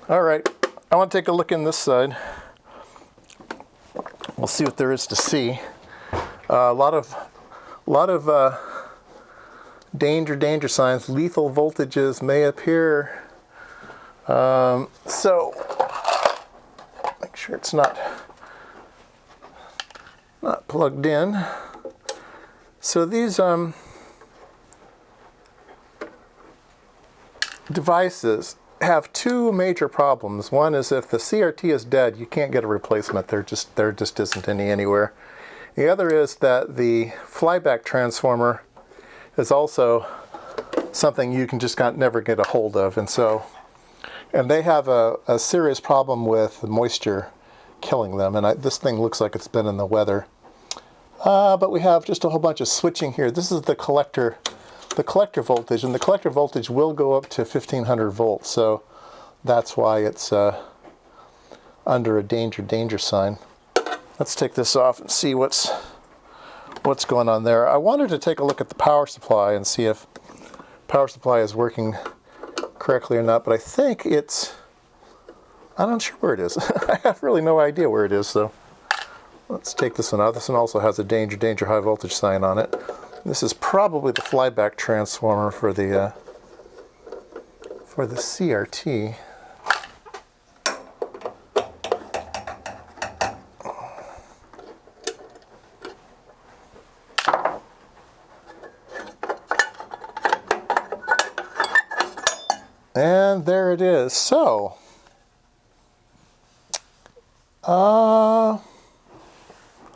All right, I want to take a look in this side. We'll see what there is to see. A lot of danger signs. Lethal voltages may appear. So make sure it's not plugged in. So these devices have two major problems. One is if the CRT is dead, you can't get a replacement. There just isn't any anywhere. The other is that the flyback transformer is also something you can just never get a hold of, and they have a serious problem with moisture killing them. And this thing looks like it's been in the weather. But we have just a whole bunch of switching here. This is the collector voltage, and the collector voltage will go up to 1500 volts. So that's why it's under a danger sign. Let's take this off and see what's going on there. I wanted to take a look at the power supply and see if power supply is working correctly or not, but I think I'm not sure where it is. I have really no idea where it is, so let's take this one out. This one also has a danger high voltage sign on it. This is probably the flyback transformer for the CRT. And there it is. So, I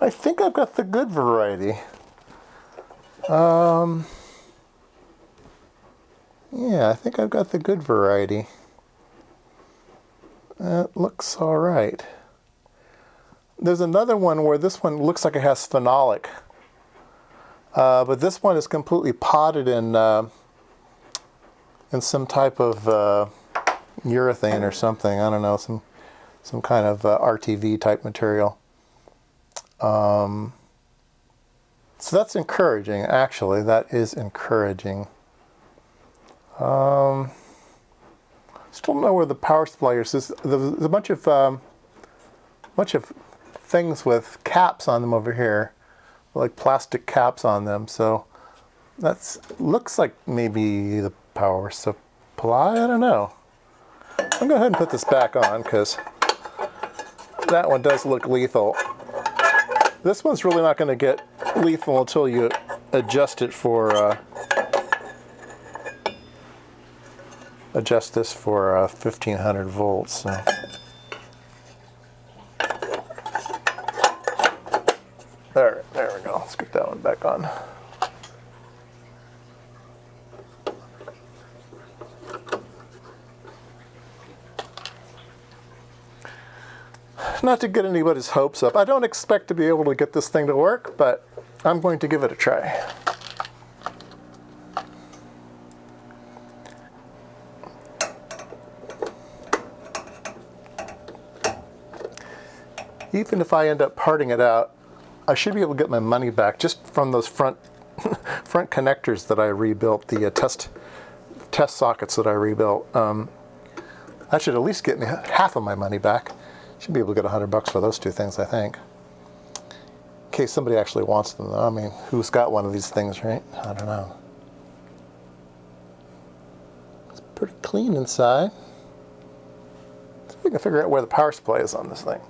think I've got the good variety. Yeah, I think I've got the good variety. That looks all right. There's another one where this one looks like it has phenolic, but this one is completely potted in some type of urethane or something. I don't know, some kind of RTV type material. So that's encouraging, actually. That is encouraging. Still don't know where the power supply is. There's a bunch of things with caps on them over here, like plastic caps on them. So looks like maybe the power supply. I don't know. I'm gonna go ahead and put this back on because that one does look lethal. This one's really not going to get lethal until you adjust it for adjust this for 1500 volts. So. There we go. Let's get that one back on. Not to get anybody's hopes up. I don't expect to be able to get this thing to work, but I'm going to give it a try. Even if I end up parting it out, I should be able to get my money back just from those front connectors that I rebuilt, the test sockets that I rebuilt. That should at least get me half of my money back. Should be able to get $100 for those two things, I think. In case somebody actually wants them, though. I mean, who's got one of these things, right? I don't know. It's pretty clean inside. Let's see if we can figure out where the power supply is on this thing.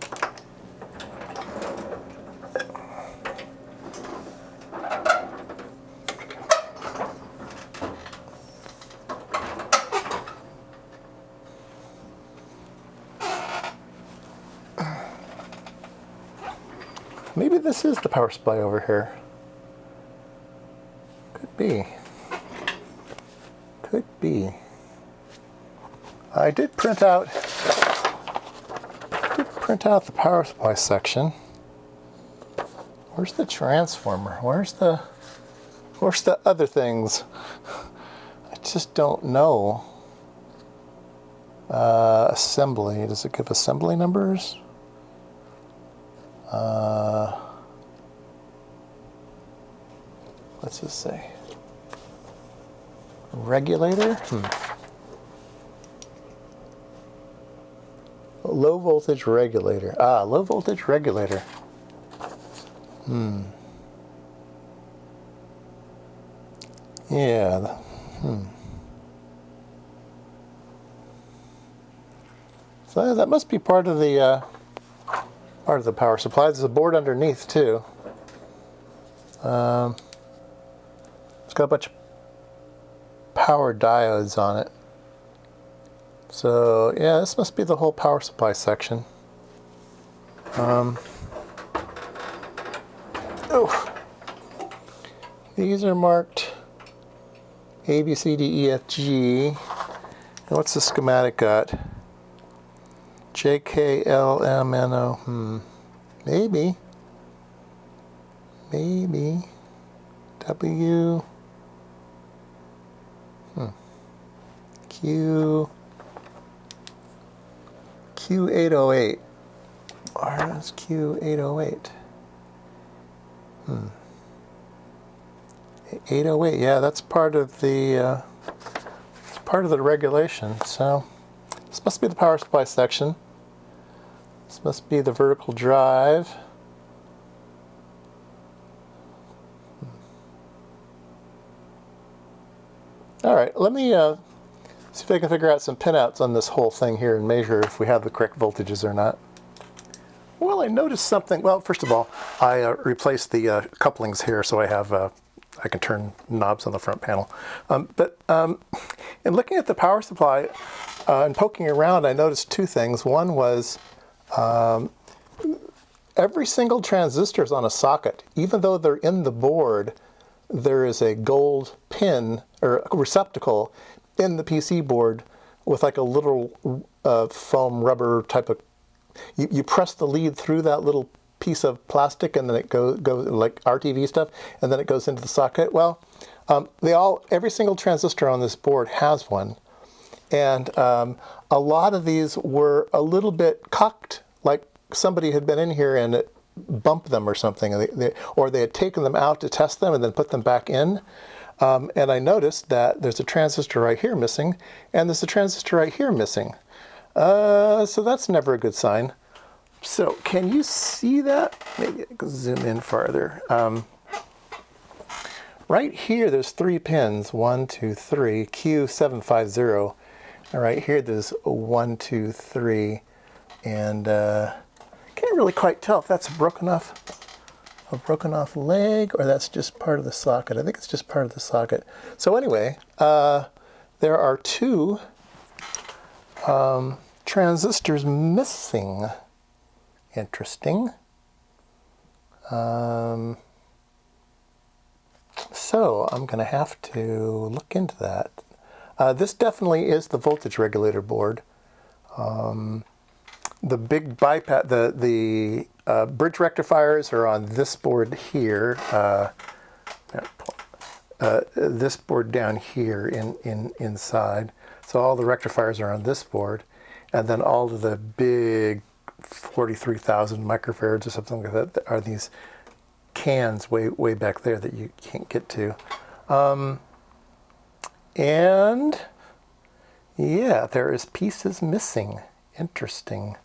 Maybe this is the power supply over here. Could be. Could be. I did print out the power supply section. Where's the transformer? Where's the other things? I just don't know. Assembly. Does it give assembly numbers? What's this say? Regulator? low voltage regulator. Ah, low voltage regulator. Yeah. So that must be part of the power supply. There's a board underneath too. It's got a bunch of power diodes on it. So yeah, this must be the whole power supply section. These are marked A, B, C, D, E, F, G. And what's the schematic got? J, K, L, M, N, O. Maybe. W. Q. Q808. RS Q808. 808. Yeah, that's part of the regulation. So this must be the power supply section. This must be the vertical drive. All right, let me see if I can figure out some pinouts on this whole thing here and measure if we have the correct voltages or not. Well, I noticed something. Well, first of all, I replaced the couplings here, so I have I can turn knobs on the front panel. But in looking at the power supply and poking around, I noticed two things. One was every single transistor is on a socket. Even though they're in the board, there is a gold pin or receptacle in the PC board with like a little foam rubber type of. You press the lead through that little piece of plastic, and then it goes like RTV stuff, and then it goes into the socket. Well, every single transistor on this board has one, and a lot of these were a little bit cocked, like somebody had been in here and it bumped them or something, or they had taken them out to test them and then put them back in. And I noticed that there's a transistor right here missing, and there's a transistor right here missing. So that's never a good sign. So can you see that? Maybe I can zoom in farther. Right here, there's 3 pins, 1, 2, 3, Q750. And right here, there's 1, 2, 3, and can't really quite tell if that's a broken off leg or that's just part of the socket. I think it's just part of the socket. So anyway, there are 2 transistors missing. Interesting. So I'm going to have to look into that. This definitely is the voltage regulator board. The big bypass, the bridge rectifiers are on this board here. This board down here inside. So all the rectifiers are on this board, and then all of the big 43,000 microfarads or something like that are these cans way back there that you can't get to. And yeah, there is pieces missing. Interesting.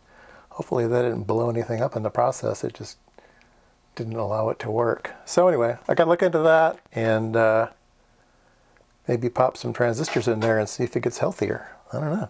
Hopefully that didn't blow anything up in the process. It just didn't allow it to work. So anyway, I got to look into that and maybe pop some transistors in there and see if it gets healthier. I don't know.